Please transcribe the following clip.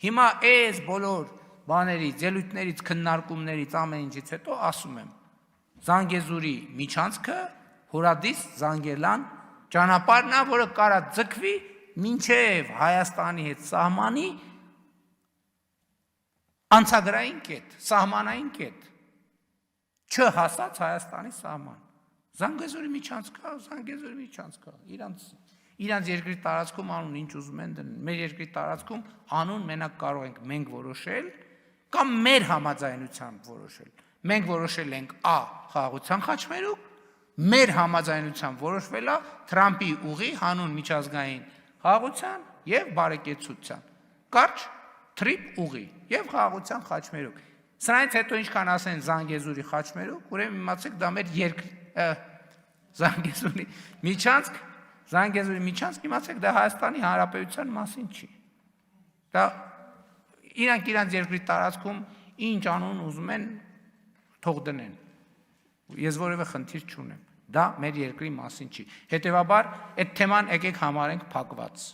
Հիմա այս բոլոր բաներից, ելույթներից, քննարկումներից, ամեն ինչից հետո ասում եմ, Զանգեզուրի միջանցքը Հորադիս Զանգելան ճանապարհն է, որը կարա ձգվի մինչև Հայաստանի հետ սահմանի անցագրային կետ, սահմանային կետ, չհասած Հայաստանի սահման։ Զանգեզուրի միջանցքը, իրանց երկրի տարածքում անուն ինչ ուզում են դնել, մեր երկրի տարածքում անուն մենակ կարող ենք մենք որոշել կամ մեր համաձայնությամբ որոշել։ Մենք որոշել ենք A խաղաղության խաչմերուկ, մեր համաձայնությամբ որոշվել է Թրամփի ուղի հանուն միջազգային խաղաղության եւ բարեկեցության։ Կարճ թրիպ ուղի եւ խաղաղության խաչմերուկ։ Սրանից հետո ինչքան ասեն Զանգեզուրի խաչմերուկ, ուրեմն իմացեք դա մեր Զանգեզուրի միջանցք իմացեք դա Հայաստանի Հանրապետության մասին չի։ Դա իրանք երկրի տարածքում ինչ անուն ուզում են թող դնեն։ Ես որևէ խնդիր չունեմ։ Դա մեր երկրի մասին չի։ Հետևաբար այդ թեման եկեք համարենք փակված։